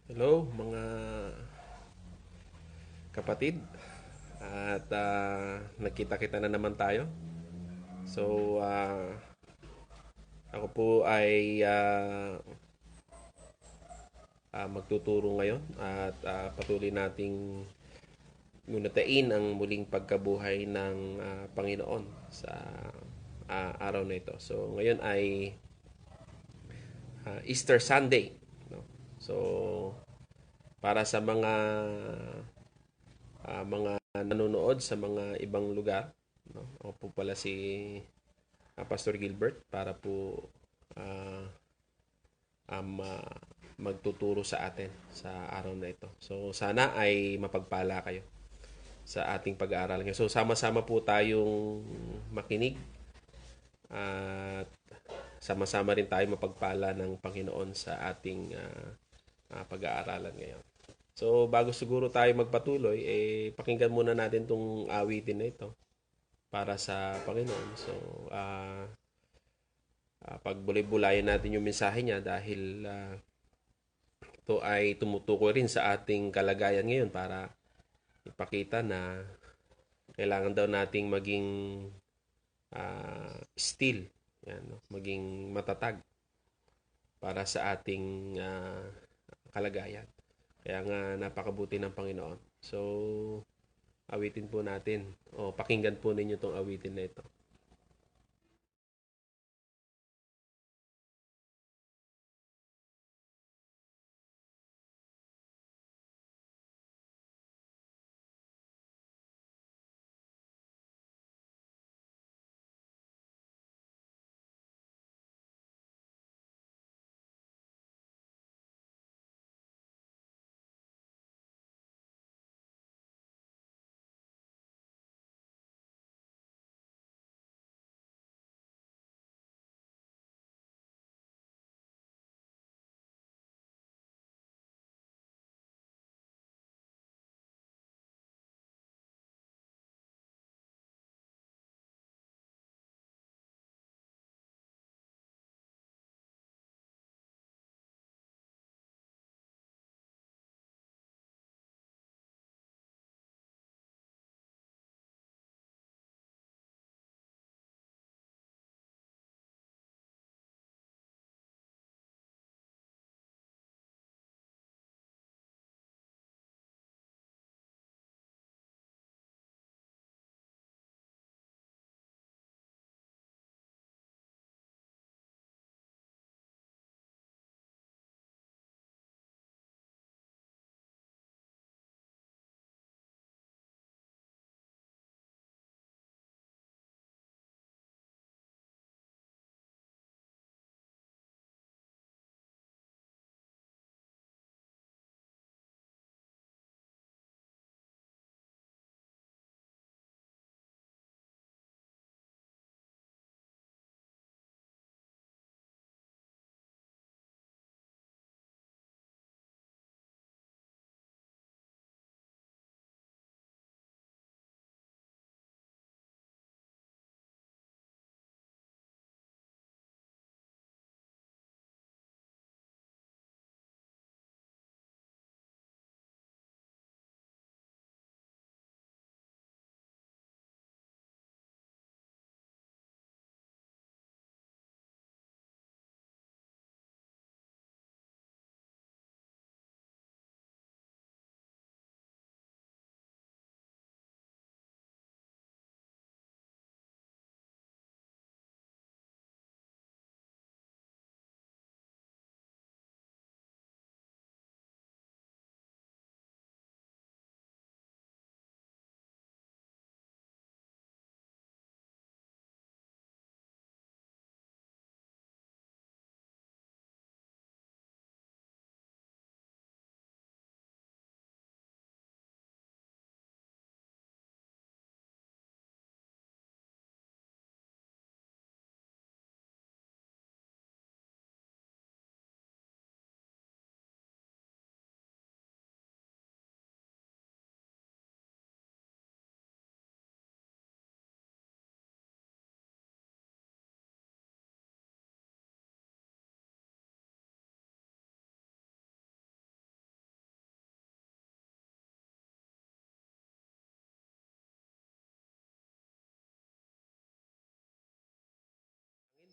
Hello mga kapatid at nagkita-kita na naman tayo. So ako po ay magtuturo ngayon at patuloy nating ngunatain ang muling pagkabuhay ng Panginoon sa araw na ito. So ngayon ay Easter Sunday, no? So para sa mga nanonood sa mga ibang lugar, no? Ako po pala si Pastor Gilbert para po ah, magtuturo sa atin sa araw na ito. So sana ay mapagpala kayo sa ating pag-aaral ngayon. So sama-sama po tayong makinig at sama-sama rin tayo mapagpala ng Panginoon sa ating pag-aaralan ngayon. So bago siguro tayo magpatuloy, pakinggan muna natin tong awitin na ito para sa Panginoon. So pagbulay-bulayan natin yung mensahe niya dahil ito ay tumutukoy rin sa ating kalagayan ngayon para ipakita na kailangan daw nating maging still, yan, no? Maging matatag para sa ating kalagayan. Kaya nga napakabuti ng Panginoon. So, awitin po natin. O, pakinggan po ninyo itong awitin na ito.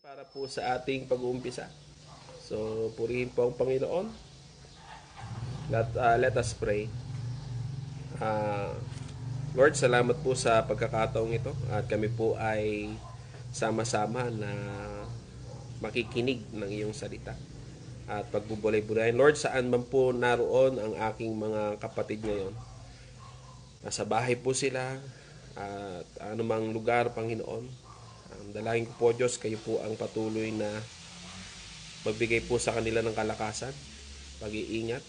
para po sa ating pag-uumpisa. So, purihin po ang Panginoon. Let us pray. Uh, Lord, salamat po sa pagkakataong ito at kami po ay sama-sama na makikinig ng iyong salita at pagbubulay-bulayan. Lord, saan man po naroon ang aking mga kapatid ngayon, nasa bahay po sila at anumang lugar, Panginoon, ang dalangin ko po, Diyos, kayo po ang patuloy na magbigay po sa kanila ng kalakasan, pag-iingat.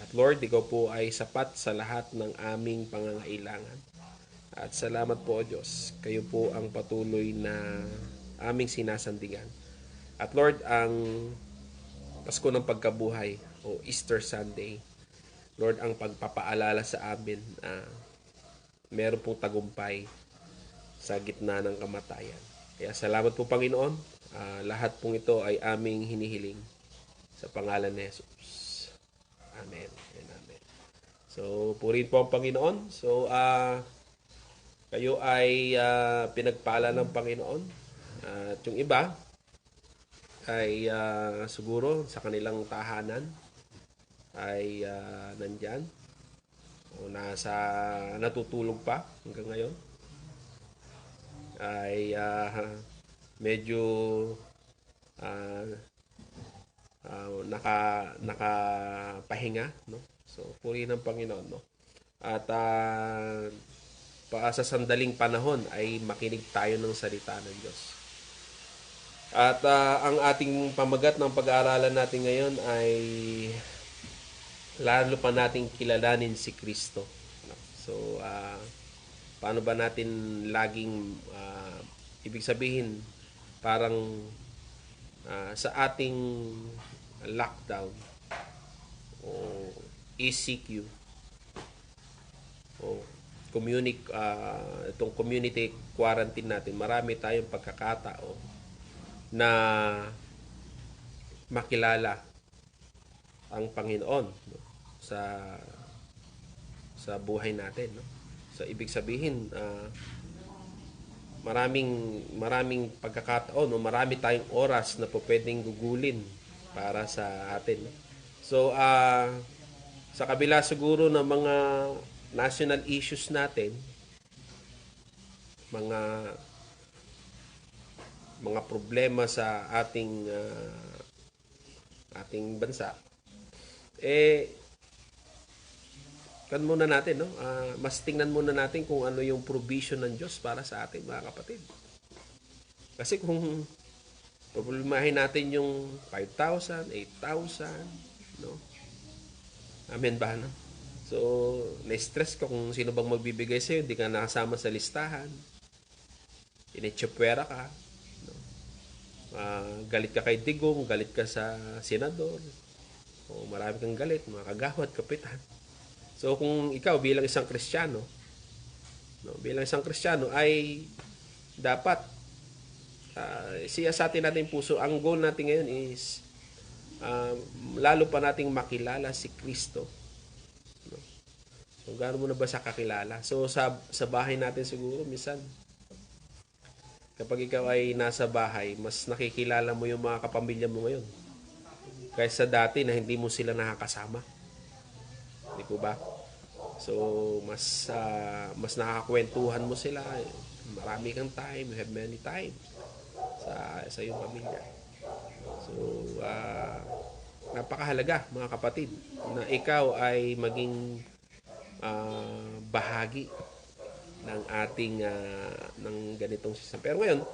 At Lord, ikaw po ay sapat sa lahat ng aming pangangailangan. At salamat po, O Diyos, kayo po ang patuloy na aming sinasandigan. At Lord, ang Pasko ng Pagkabuhay o Easter Sunday, Lord, ang pagpapaalala sa amin na meron pong tagumpay sa gitna ng kamatayan. Kaya salamat po, Panginoon. Lahat pong ito ay aming hinihiling sa pangalan ni Jesus. Amen and amen. So, purihin po ang Panginoon. So, kayo ay pinagpala ng Panginoon. At yung iba ay siguro sa kanilang tahanan ay nandyan o natutulog pa hanggang ngayon. Ay medyo nakapahinga, no? So, purihin ng Panginoon, no? At sa sandaling panahon ay makinig tayo ng salita ng Diyos. At ang ating pamagat ng pag-aaralan natin ngayon ay lalo pa nating kilalanin si Kristo. So, paano ba natin laging, ibig sabihin, parang sa ating lockdown o ECQ o itong community quarantine natin, marami tayong pagkakataon na makilala ang Panginoon, no? sa buhay natin, no? So, ibig sabihin, maraming pagkakataon o marami tayong oras na po pwedeng gugulin para sa atin, no? So, sa kabila siguro ng mga national issues natin, mga problema sa ating bansa, muna natin, no? Mas tingnan muna natin kung ano yung provision ng Diyos para sa ating mga kapatid. Kasi kung problemahin natin yung 5,000, 8,000, no? Amen ba, no? So, na-stress ka kung sino bang magbibigay sa'yo, hindi ka nakasama sa listahan, initsipwera ka, no? Galit ka kay Digong, galit ka sa senador, o marami kang galit, mga kagawad, kapitan. So, kung ikaw bilang isang Kristiyano, no, ay dapat siyasatin natin puso. Ang goal natin ngayon is lalo pa nating makilala si Kristo. No? So, gaano mo na ba sa kakilala? So, sa bahay natin siguro, minsan, kapag ikaw ay nasa bahay, mas nakikilala mo yung mga kapamilya mo ngayon kaysa dati na hindi mo sila nakakasama. Hindi po ba? So, mas nakakakwentuhan mo sila. Marami kang time. You have many time sa iyong pamilya. So, napakahalaga, mga kapatid, na ikaw ay maging bahagi ng ating ng ganitong system. Pero ngayon,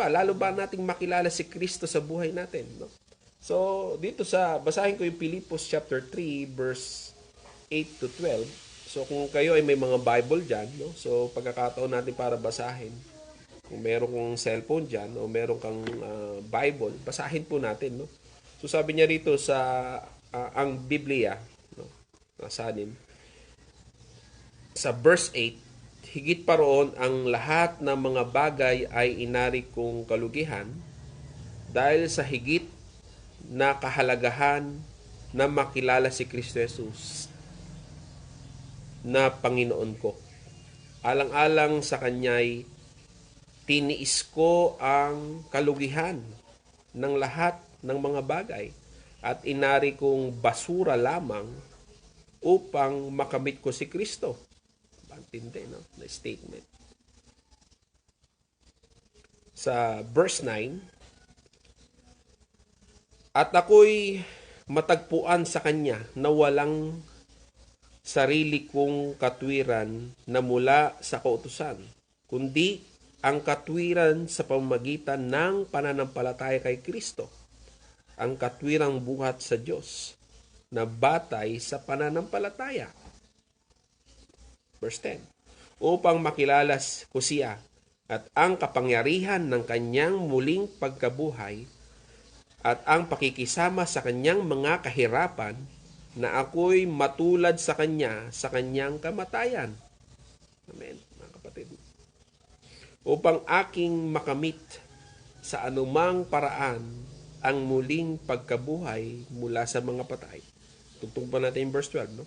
lalo ba nating makilala si Kristo sa buhay natin, no? So, dito basahin ko yung Pilipos chapter 3, verse 8 to 12. So, kung kayo ay may mga Bible dyan, no? So, pagkakataon natin para basahin. Kung meron kong cellphone dyan o meron kang Bible, basahin po natin, no? So, sabi niya rito ang Biblia, no? Nasanin. Sa verse 8, higit pa roon ang lahat ng mga bagay ay inari kong kalugihan dahil sa higit na kahalagahan na makilala si Kristo Jesus na Panginoon ko. Alang-alang sa Kanya'y Tiniis ko ang kalugihan ng lahat ng mga bagay at inari kong basura lamang upang makamit ko si Kristo. Pantindi, no? Na statement. Sa verse 9, at ako'y matagpuan sa Kanya na walang sarili kong katwiran na mula sa kautusan, kundi ang katwiran sa pamamagitan ng pananampalataya kay Kristo, ang katwirang buhat sa Diyos na batay sa pananampalataya. Verse 10, upang makilala ko siya at ang kapangyarihan ng kanyang muling pagkabuhay at ang pakikisama sa kanyang mga kahirapan na ako'y matulad sa kanya sa kanyang kamatayan. Amen, mga kapatid. Upang aking makamit sa anumang paraan ang muling pagkabuhay mula sa mga patay. Tugtong pa natin yung verse 12, no?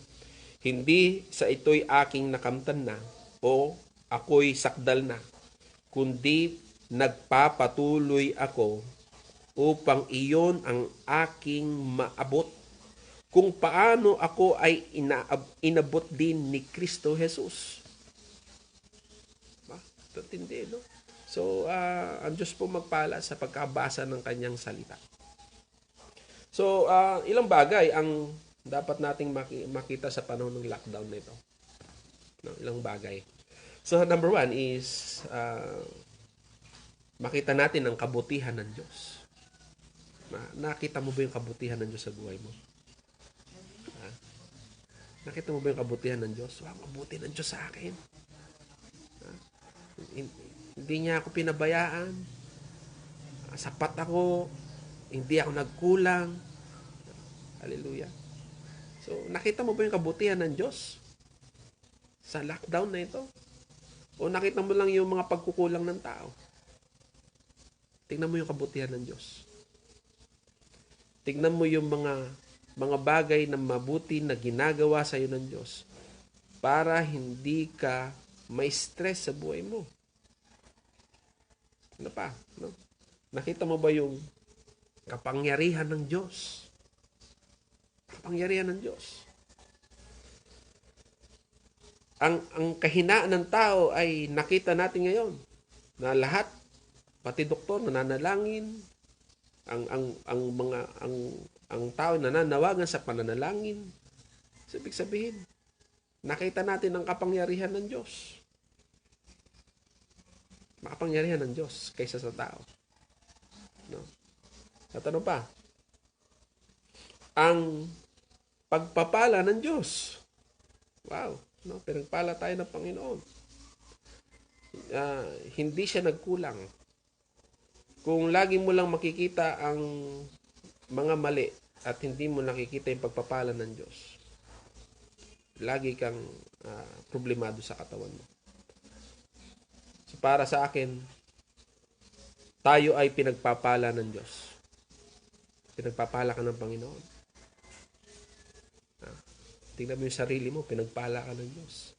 Hindi sa ito'y aking nakamtan na o ako'y sakdal na, kundi nagpapatuloy ako upang iyon ang aking maabot, kung paano ako ay inabot din ni Kristo Jesus. Tindi, no? So, ang Diyos po magpala sa pagkabasa ng kanyang salita. So, ilang bagay ang dapat nating makita sa panahon ng lockdown nito. No, ilang bagay. So, number 1 is makita natin ang kabutihan ng Diyos. Nakita mo ba yung kabutihan ng Diyos sa buhay mo? Nakita mo ba yung kabutihan ng Diyos? Wow, mabuti ng Diyos sa akin. Hindi niya ako pinabayaan. Sapat ako. Hindi ako nagkulang. Hallelujah. So, nakita mo ba yung kabutihan ng Diyos sa lockdown na ito? O nakita mo lang yung mga pagkukulang ng tao? Tingnan mo yung kabutihan ng Diyos. Tingnan mo yung mga bagay na mabuti na ginagawa sa iyo ng Diyos para hindi ka may stress sa buhay mo. Ano pa? No? Nakita mo ba yung kapangyarihan ng Diyos? Kapangyarihan ng Diyos. Ang kahinaan ng tao ay nakita natin ngayon na lahat, pati doktor nananalangin, ang tao nananawagan sa pananalangin. Ibig sabihin, nakita natin ang kapangyarihan ng Diyos. Makapangyarihan ng Diyos kaysa sa tao. No? At ano pa? Ang pagpapala ng Diyos. Wow. No? Pinagpala tayo ng Panginoon. Hindi siya nagkulang. Kung lagi mo lang makikita ang mga mali at hindi mo nakikita yung pagpapala ng Diyos, lagi kang problemado sa katawan mo. So para sa akin, tayo ay pinagpapala ng Diyos. Pinagpapala ka ng Panginoon. Tingnan mo yung sarili mo, pinagpala ka ng Diyos.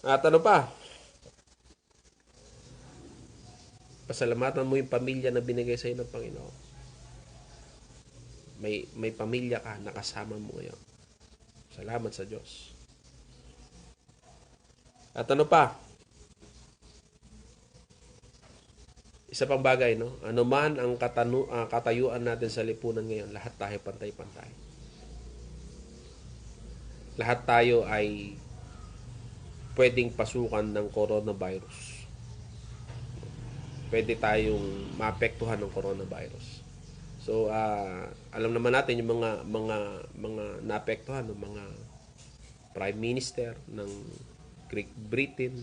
At ano pa? Pasalamatan mo yung pamilya na binigay sa iyo ng Panginoon. May pamilya ka, nakasama mo ngayon. Salamat sa Diyos. At ano pa? Isa pang bagay, no? Ano man ang katayuan natin sa lipunan ngayon, lahat tayo pantay-pantay. Lahat tayo ay pwedeng pasukan ng coronavirus. Pwede tayong maapektuhan ng coronavirus. So, alam naman natin yung mga naapektuhan ng mga Prime Minister ng Great Britain,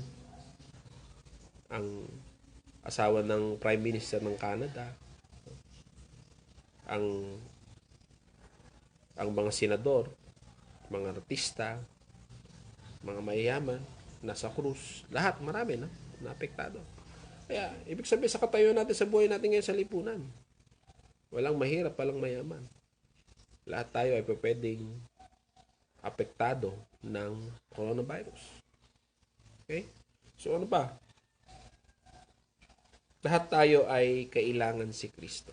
ang asawa ng Prime Minister ng Canada, ang mga senador, mga artista, mga mayayaman, nasa krus, lahat, marami na naapektado. Kaya, ibig sabihin sa katayuan natin sa buhay natin ngayon sa lipunan, walang mahirap, walang mayaman. Lahat tayo ay pwedeng apektado ng coronavirus. Okay? So, ano pa? Lahat tayo ay kailangan si Kristo.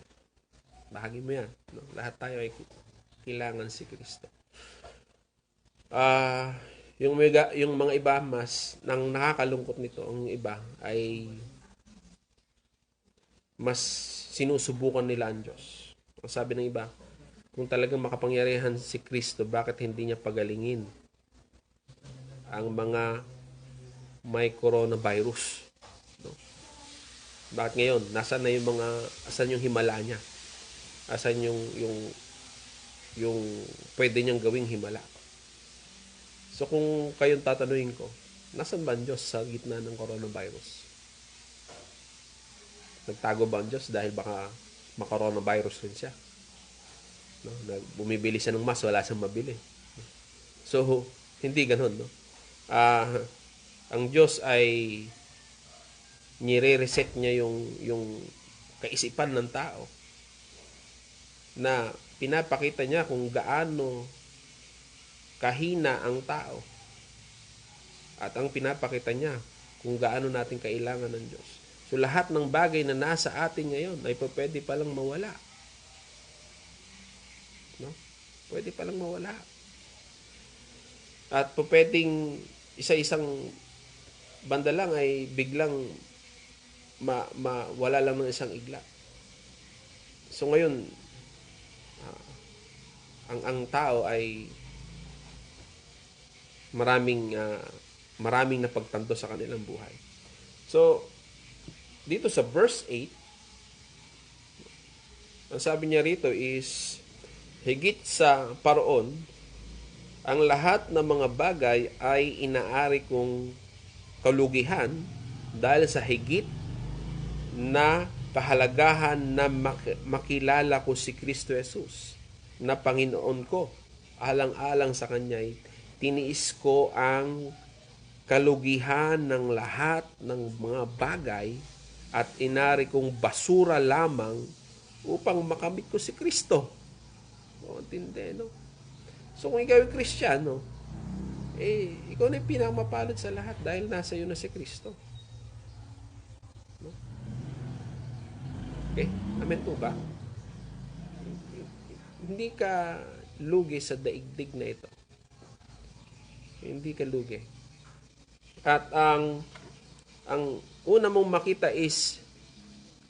Bahagi mo yan. No? Lahat tayo ay kailangan si Kristo. Yung mga iba mas nang nakakalungkot nito, ang iba ay mas sinusubukan nila ang Diyos. Ang sabi ng iba, kung talagang makapangyarihan si Kristo, bakit hindi niya pagalingin ang mga may coronavirus? No? Bakit ngayon? Nasaan na yung asan yung himala niya? Asan yung pwede niyang gawing himala? So kung kayong tatanungin ko, nasan ba ang Diyos sa gitna ng coronavirus? Nagtago ba ang Diyos dahil baka ma-coronavirus rin siya? No? Bumibili siya ng mask, wala siyang mabili. So, hindi ganun. No? Ang Diyos ay nire-reset niya yung kaisipan ng tao na pinapakita niya kung gaano kahina ang tao. At ang pinapakita niya kung gaano natin kailangan ng Diyos. So lahat ng bagay na nasa atin ngayon ay pwede palang mawala. No? Pwede palang mawala. At pwedeng isa-isang banda lang ay biglang wala lang ng isang igla. So ngayon, ang tao ay maraming napagtanto sa kanilang buhay. So, dito sa verse 8, ang sabi niya rito is, higit sa paroon, ang lahat ng mga bagay ay inaari kong kalugihan dahil sa higit na kahalagahan na makilala ko si Kristo Jesus na Panginoon ko. Alang-alang sa Kanya'y tiniis ko ang kalugihan ng lahat ng mga bagay at inari kong basura lamang upang makamit ko si Kristo. O, tindi, no? So, kung ikaw ay Kristiyano, ikaw na yung pinakamapalad sa lahat dahil nasa iyo na si Kristo. No? Okay? Amen po ba? Hindi ka lugi sa daigdig na ito. Hindi ka lugi. At ang una mong makita is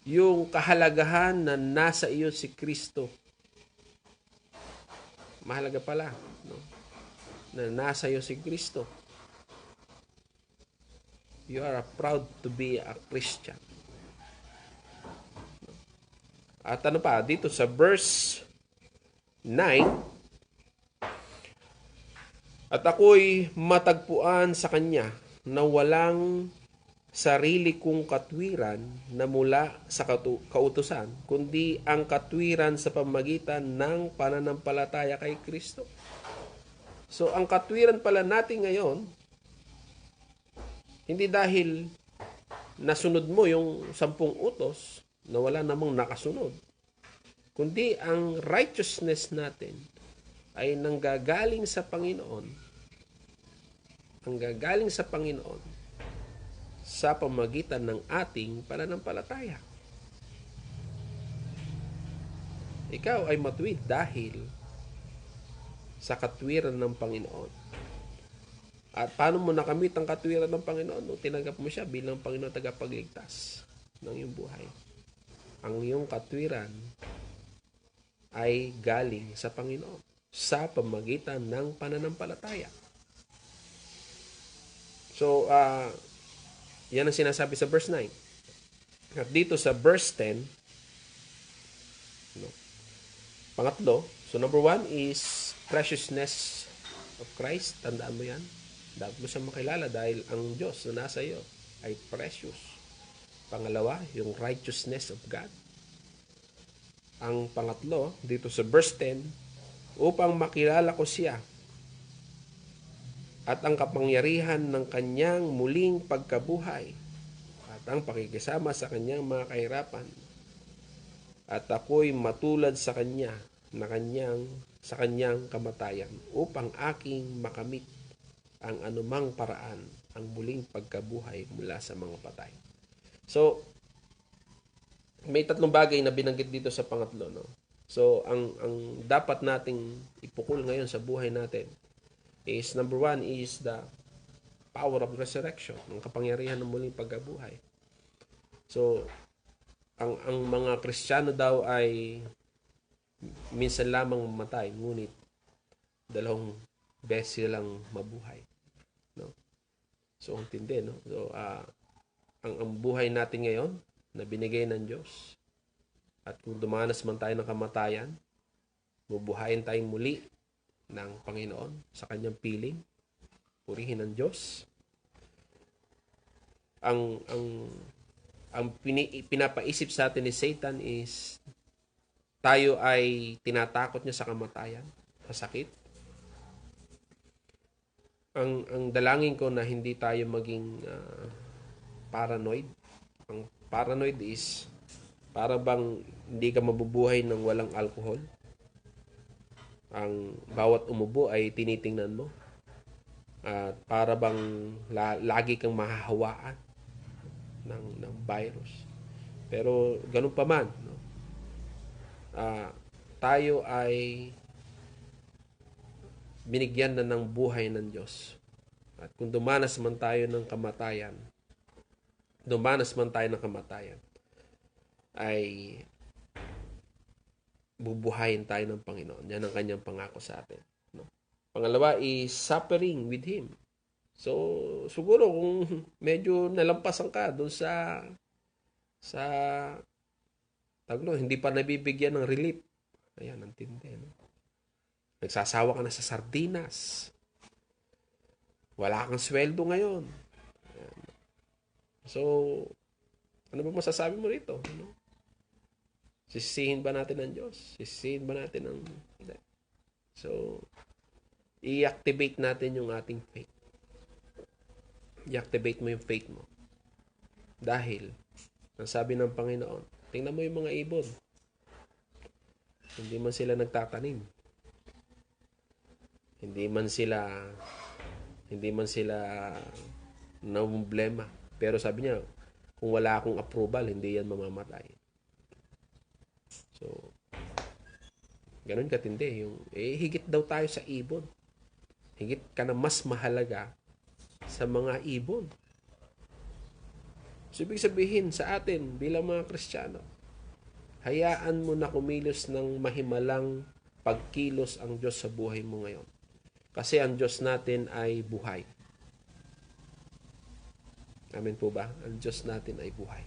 yung kahalagahan na nasa iyo si Kristo. Mahalaga pala, no? Na nasa iyo si Kristo. You are proud to be a Christian. At ano pa, dito sa verse 9, at ako'y matagpuan sa Kanya na walang sarili kong katwiran na mula sa kautusan, kundi ang katwiran sa pamagitan ng pananampalataya kay Kristo. So, ang katwiran pala natin ngayon, hindi dahil nasunod mo yung 10 utos na wala namang nakasunod, kundi ang righteousness natin ay nanggagaling sa Panginoon, sa pamagitan ng ating pananampalataya. Ikaw ay matuwid dahil sa katwiran ng Panginoon. At paano mo nakamit ang katwiran ng Panginoon? Nung tinanggap mo siya bilang Panginoon tagapagligtas ng iyong buhay. Ang iyong katwiran ay galing sa Panginoon sa pamagitan ng pananampalataya. So, yan ang sinasabi sa verse 9. At dito sa verse 10, no, pangatlo, so number 1 is preciousness of Christ. Tandaan mo yan. Dapat mo siyang makilala dahil ang Diyos na nasa iyo ay precious. Pangalawa, yung righteousness of God. Ang pangatlo, dito sa verse 10, upang makilala ko siya at ang kapangyarihan ng kanyang muling pagkabuhay at ang pakikisama sa kanyang mga kahirapan. At ako'y matulad sa kanya na sa kanyang kamatayan upang aking makamit ang anumang paraan ang muling pagkabuhay mula sa mga patay. So, may tatlong bagay na binanggit dito sa pangatlo, no? So, ang dapat nating ipukol ngayon sa buhay natin is, number one is the power of resurrection, ang kapangyarihan ng muling pagkabuhay. So, ang mga Kristiyano daw ay minsan lamang mamatay, ngunit dalawang beses silang mabuhay, no? So, ang tindi, no? So, ang buhay natin ngayon na binigay ng Diyos, at kung dumanas man tayo ng kamatayan, bubuhayin tayong muli ng Panginoon sa kanyang piling. Purihin ng Diyos. Ang pinapaisip sa atin ni Satan is tayo ay tinatakot niya sa kamatayan, sa sakit. Ang dalangin ko na hindi tayo maging paranoid. Ang paranoid is para bang hindi ka mabubuhay ng walang alcohol. Ang bawat umubo ay tinitingnan mo. At para bang lagi kang mahahawaan ng virus. Pero ganun pa man, no? Tayo ay binigyan na ng buhay ng Diyos. At kung dumanas man tayo ng kamatayan, ay bubuhayin tayo ng Panginoon. Yan ang kanyang pangako sa atin, no? Pangalawa is suffering with Him. So, siguro kung medyo nalampasan ka doon sa hindi pa nabibigyan ng relief. Ayan, ang tindi, no? Nagsasawa ka na sa sardinas. Wala kang sweldo ngayon. Ayan. So, ano ba masasabi mo rito? Ano? Sisisihin ba natin ang Diyos? Sisisihin ba natin ang... So, i-activate natin yung ating faith. I-activate mo yung faith mo. Dahil, ang sabi ng Panginoon, tingnan mo yung mga ibon. Hindi man sila nagtatanim. Hindi man sila namumblema. Pero sabi niya, kung wala akong approval, hindi yan mamamatay. So, ganun katindi. Higit daw tayo sa ibon. Higit ka na mas mahalaga sa mga ibon. So, ibig sabihin sa atin bilang mga Kristiyano, hayaan mo na kumilos ng mahimalang pagkilos ang Diyos sa buhay mo ngayon. Kasi ang Diyos natin ay buhay. Amen po ba? Ang Diyos natin ay buhay.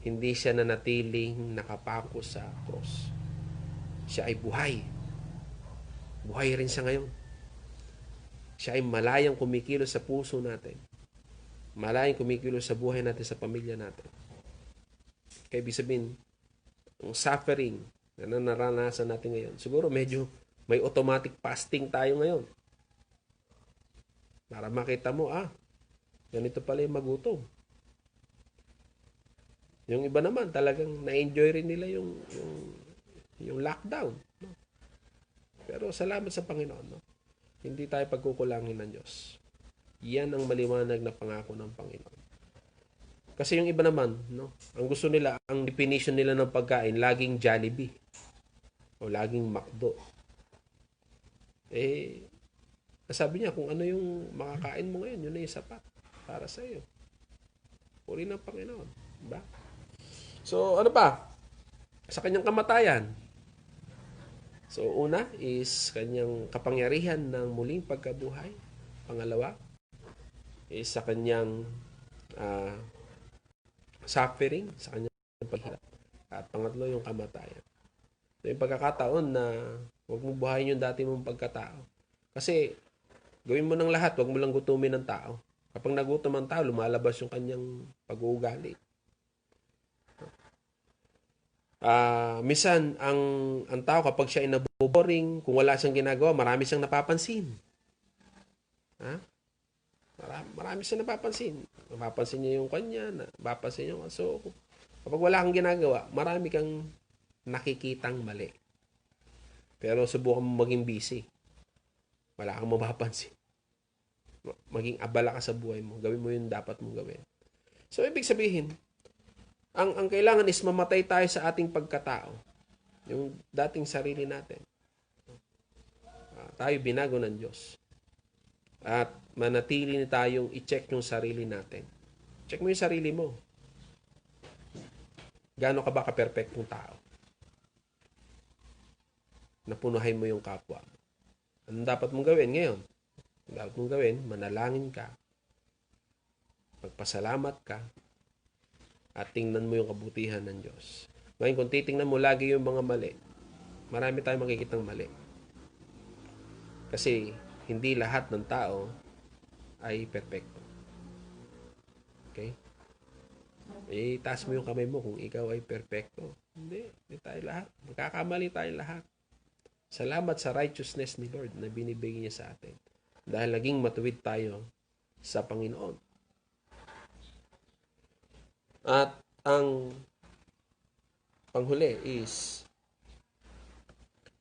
Hindi siya nanatiling nakapako sa cross. Siya ay buhay. Buhay rin siya ngayon. Siya ay malayang kumikilos sa puso natin. Malayang kumikilos sa buhay natin, sa pamilya natin. Kaya ibig sabihin, ang suffering na naranasan natin ngayon, siguro medyo may automatic fasting tayo ngayon. Para makita mo, ganito pala yung magutom. Yung iba naman, talagang na-enjoy rin nila yung lockdown. No? Pero salamat sa Panginoon. No? Hindi tayo pagkukulangin ng Diyos. Yan ang maliwanag na pangako ng Panginoon. Kasi yung iba naman, no? Ang gusto nila, ang definition nila ng pagkain, laging Jollibee. O laging McDo. Sabi niya, kung ano yung makakain mo ngayon, yun na yung sapat para sa iyo. Puri ng Panginoon. Diba? So, ano pa? Sa kanyang kamatayan. So, una is kanyang kapangyarihan ng muling pagkabuhay. Pangalawa is sa kanyang suffering, sa kanyang paghirap. At pangatlo, yung kamatayan. So, yung pagkakataon na huwag mo buhayin yung dati mong pagkatao. Kasi, gawin mo ng lahat, huwag mo lang gutumin ng tao. Kapag nagutom ang tao, lumalabas yung kanyang pag-uugali. Minsan, ang tao kapag siya ay naboboring, kung wala siyang ginagawa, marami siyang napapansin. Marami siyang napapansin. Napapansin niya yung kanya, napapansin niya yung... So, kapag wala kang ginagawa, marami kang nakikitang mali. Pero subukan mo maging busy. Wala kang mapapansin. Maging abala ka sa buhay mo. Gawin mo yung dapat mong gawin. So, ibig sabihin, Ang kailangan is mamatay tayo sa ating pagkatao. Yung dating sarili natin. Tayo binago ng Diyos. At manatili na tayong i-check yung sarili natin. Check mo yung sarili mo. Gaano ka ba ka-perfectong tao? Napunuhay mo yung kapwa mo. Anong dapat mong gawin ngayon? Ang dapat mong gawin, manalangin ka. Magpasalamat ka. At tingnan mo yung kabutihan ng Diyos. Ngayon, kung titingnan mo lagi yung mga mali, marami tayong makikitang mali. Kasi hindi lahat ng tao ay perfecto. Okay? Taas mo yung kamay mo kung ikaw ay perfecto. Hindi tayo lahat. Magkakamali tayo lahat. Salamat sa righteousness ni Lord na binibigay niya sa atin. Dahil naging matuwid tayo sa Panginoon. At ang panghuli is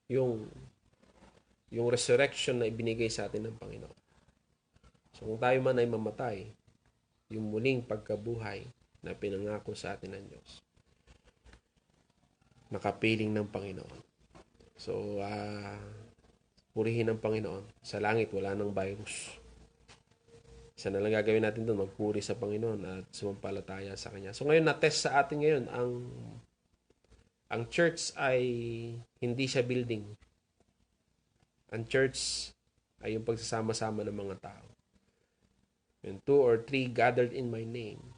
yung resurrection na ibinigay sa atin ng Panginoon. So kung tayo man ay mamatay, yung muling pagkabuhay na pinangako sa atin ng Diyos, nakapiling ng Panginoon. So, purihin ng Panginoon. Sa langit, wala nang virus. Isa na lang gagawin natin doon, magpuri sa Panginoon at sumampalataya sa Kanya. So ngayon, na-test sa atin ngayon, ang church ay hindi siya building. Ang church ay yung pagsasama-sama ng mga tao. When 2 or 3 gathered in my name,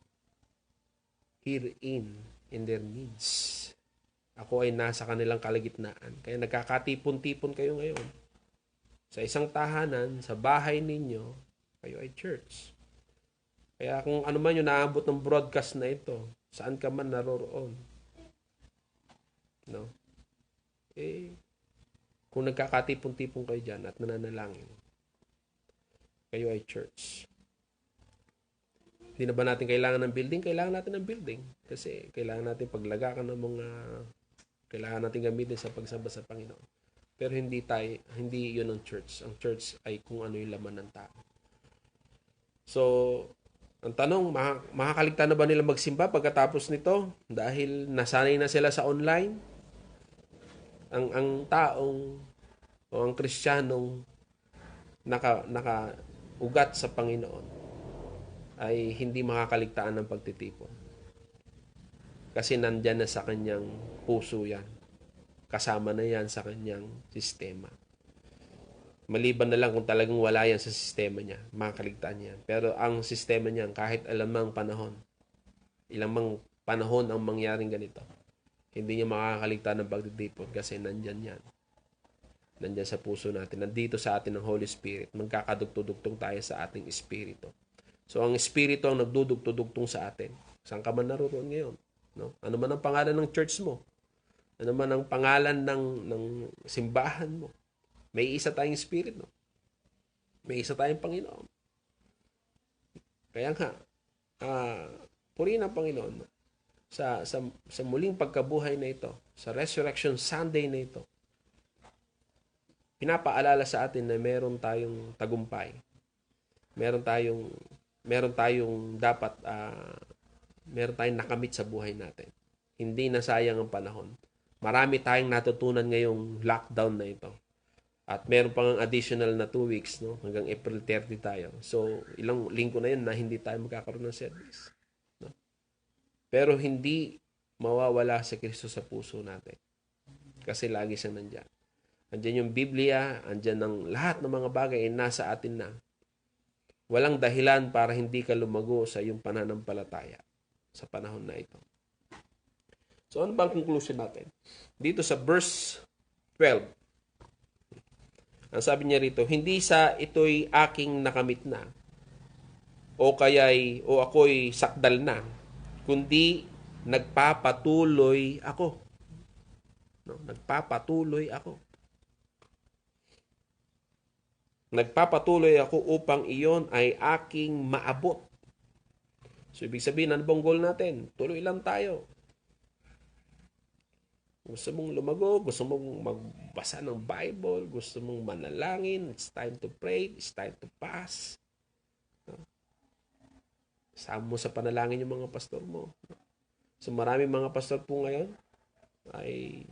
herein in their needs. Ako ay nasa kanilang kalagitnaan. Kaya nagkakatipon-tipon kayo ngayon. Sa isang tahanan, sa bahay ninyo, kayo ay church. Kaya kung ano man yung naabot ng broadcast na ito, saan ka man naroroon, no? Kung nagkakatipon-tipon kayo dyan at nananalangin, kayo ay church. Hindi na ba natin kailangan ng building? Kailangan natin ng building. Kasi kailangan natin paglagakan ng mga kailangan natin gamitin sa pagsamba sa Panginoon. Pero hindi yun ang church. Ang church ay kung ano yung laman ng tao. So, ang tanong, makakaligtan na ba nila magsimba pagkatapos nito? Dahil nasanay na sila sa online? Ang taong o ang Kristiyanong naka-ugat sa Panginoon ay hindi makakaligtaan ng pagtitipon. Kasi nandyan na sa kanyang puso yan. Kasama na yan sa kanyang sistema. Maliban na lang kung talagang wala yan sa sistema niya, makakaligtaan yan. Pero ang sistema niya, kahit ilang panahon ang mangyaring ganito, hindi niya makakaligtaan ng pagtitipon kasi nandyan yan. Nandyan sa puso natin. Nandito sa atin ang Holy Spirit. Magkakadugtong-dugtong tayo sa ating espiritu. So, ang espiritu ang nagdudugtong-dugtong sa atin. Saan ka man naroon ngayon? No? Ano man ang pangalan ng church mo? Ano man ang pangalan ng simbahan mo? May isa tayong Spirit, no? May isa tayong Panginoon. Kaya nga, purihin ang Panginoon, no? Sa muling pagkabuhay na ito, sa Resurrection Sunday na ito, pinapaalala sa atin na meron tayong tagumpay. Meron tayong dapat, meron tayong nakamit sa buhay natin. Hindi na sayang ang panahon. Marami tayong natutunan ngayong lockdown na ito. At meron pang additional na 2 weeks, no? Hanggang April 30 tayo. So, ilang linggo na yun na hindi tayo magkakaroon ng service. No? Pero hindi mawawala si Kristo sa puso natin. Kasi lagi siya nandyan. Andyan yung Biblia, andyan ang lahat ng mga bagay ay nasa atin na. Walang dahilan para hindi ka lumago sa iyong pananampalataya sa panahon na ito. So, ano ba ang conclusion natin? Dito sa verse 12, ang sabi niya rito, hindi sa ito'y aking nakamit na o ako'y sakdal na, kundi nagpapatuloy ako. No? Nagpapatuloy ako. Nagpapatuloy ako upang iyon ay aking maabot. So, ibig sabihin, ano bang goal natin? Tuloy lang tayo. Gusto mong lumago, gusto mong magbasa ng Bible, gusto mong manalangin, it's time to pray, it's time to fast. Sama mo sa panalangin yung mga pastor mo. So maraming mga pastor po ngayon ay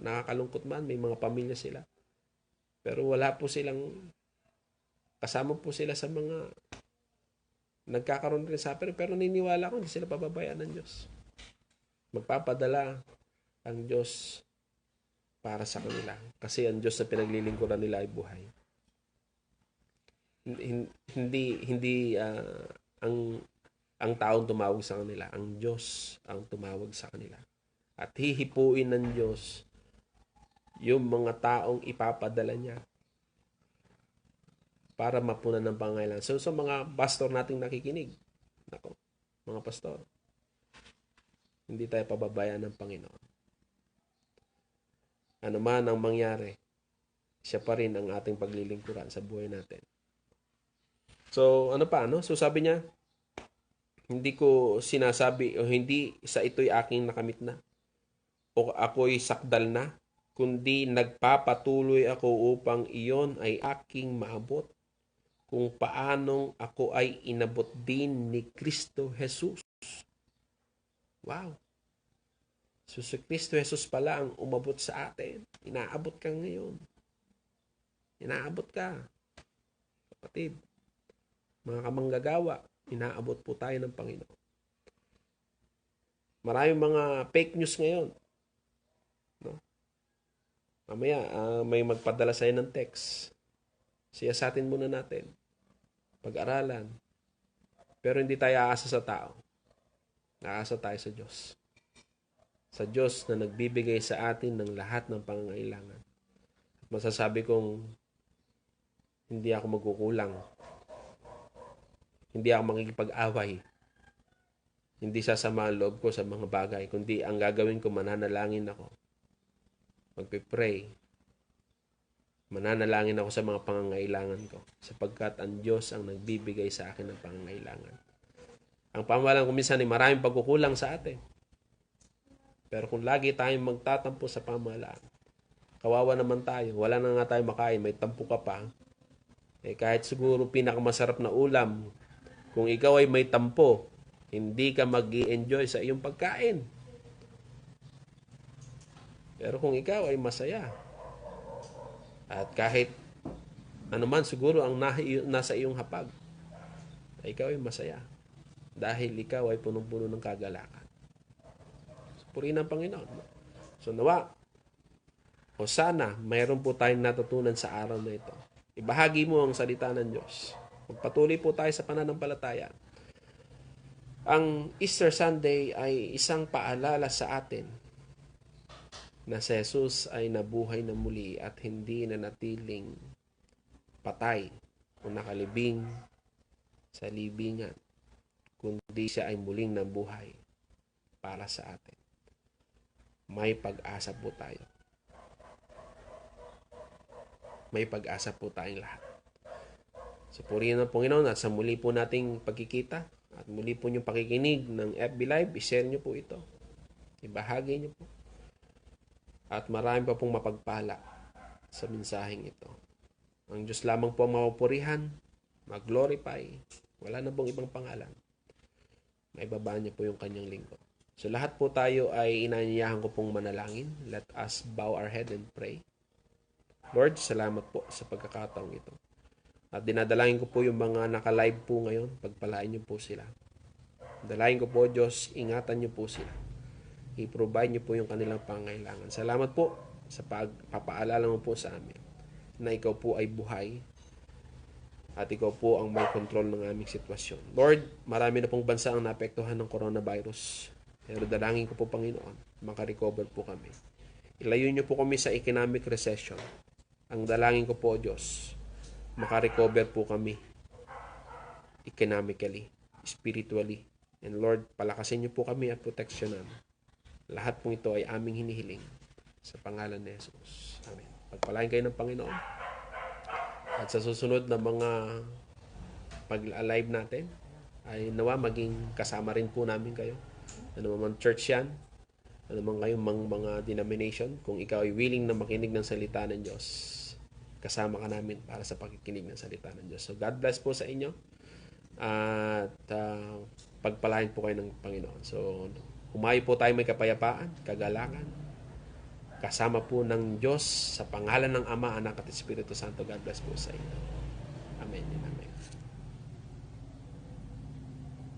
nakakalungkot man, may mga pamilya sila. Pero wala po silang, kasama po sila sa mga nagkakaroon rin sa pero niniwala ko hindi sila pababayaan ng Diyos. Magpapadala ang Diyos para sa kanila. Kasi ang Diyos na pinaglilingkuran nila ay buhay. Hindi ang taong tumawag sa kanila, ang Diyos ang tumawag sa kanila. At hihipuin ng Diyos yung mga taong ipapadala niya para mapunan ng pangailangan. So, mga pastor nating nakikinig, nako, mga pastor, hindi tayo pababayaan ng Panginoon. Ano man ang mangyari, siya pa rin ang ating paglilingkuran sa buhay natin. So, So, sabi niya, hindi ko sinasabi o hindi sa ito'y aking nakamit na o ako'y sakdal na, kundi nagpapatuloy ako upang iyon ay aking maabot kung paanong ako ay inabot din ni Kristo Jesus. Wow! So, si Kristo Jesus pala ang umabot sa atin. Inaabot ka ngayon. Inaabot ka. Kapatid, mga kamanggagawa, inaabot po tayo ng Panginoon. Maraming mga fake news ngayon. No? Mamaya, may magpadala sa'yo ng text. Siyasatin muna natin. Pag-aralan. Pero hindi tayo aasa sa tao. Aasa tayo sa Diyos. Sa Diyos na nagbibigay sa atin ng lahat ng pangangailangan. At masasabi kong hindi ako magkukulang. Hindi ako makikipag-away. Hindi sasama ang loob ko sa mga bagay. Kundi ang gagawin ko, mananalangin ako. Magpipray. Mananalangin ako sa mga pangangailangan ko. Sapagkat ang Diyos ang nagbibigay sa akin ng pangangailangan. Ang pamahalaan ko minsan ay maraming pagkukulang sa atin. Pero kung lagi tayong magtatampo sa pamahalaan, kawawa naman tayo. Wala na nga tayo makain. May tampo ka pa. Kahit siguro pinakamasarap na ulam, kung ikaw ay may tampo, hindi ka mag-i-enjoy sa iyong pagkain. Pero kung ikaw ay masaya, at kahit anuman siguro ang nasa iyong hapag, ikaw ay masaya. Dahil ikaw ay punong-puno ng kagalakan. So, purihin ang Panginoon. So nawa, o sana, mayroon po tayong natutunan sa araw na ito. Ibahagi mo ang salita ng Diyos. Magpatuloy po tayo sa pananampalataya. Ang Easter Sunday ay isang paalala sa atin na si Jesus ay nabuhay na muli at hindi na natiling patay o nakalibing sa libingan, kundi siya ay muling nabuhay para sa atin. May pag-asa po tayo. May pag-asa po tayong lahat. So, purihin ng Panginoon at sa muli po nating pagkikita at muli po yung pakikinig ng FB Live, i-share nyo po ito. Ibahagi nyo po. At marami pa pong mapagpala sa mensaheng ito. Ang Diyos lamang po ang mapupurihan, mag-glorify. Wala na pong ibang pangalan. Maibabaan niya po yung kanyang lingkod. So lahat po tayo ay inanyayahan ko pong manalangin. Let us bow our head and pray. Lord, salamat po sa pagkakataong ito. At dinadalangin ko po yung mga naka-live po ngayon. Pagpalain niyo po sila. Dalangin ko po, Diyos, ingatan niyo po sila. I-provide niyo po yung kanilang pangailangan. Salamat po sa pagpapaalala mo po sa amin na ikaw po ay buhay at ikaw po ang may control ng aming sitwasyon. Lord, marami na pong bansa ang naapektuhan ng coronavirus. Pero dalangin ko po, Panginoon, makarecover po kami. Ilayo niyo po kami sa economic recession. Ang dalangin ko po, Diyos, makarecover po kami economically, spiritually. And Lord, palakasin niyo po kami at proteksyonan. Lahat po ito ay aming hinihiling sa pangalan ni Jesus. Amen. Pagpalain kayo ng Panginoon. At sa susunod na mga pag-live natin, ay nawa maging kasama rin po namin kayo. Ano man church yan, ano man kayong mga denomination, kung ikaw ay willing na makinig ng salita ng Diyos, kasama ka namin para sa pakikinig ng salita ng Diyos. So God bless po sa inyo. At pagpalain po kayo ng Panginoon. So, humayo po tayo may kapayapaan, kagalangan, kasama po ng Diyos sa pangalan ng Ama, Anak at Espiritu Santo. God bless po sa inyo. Amen and amen.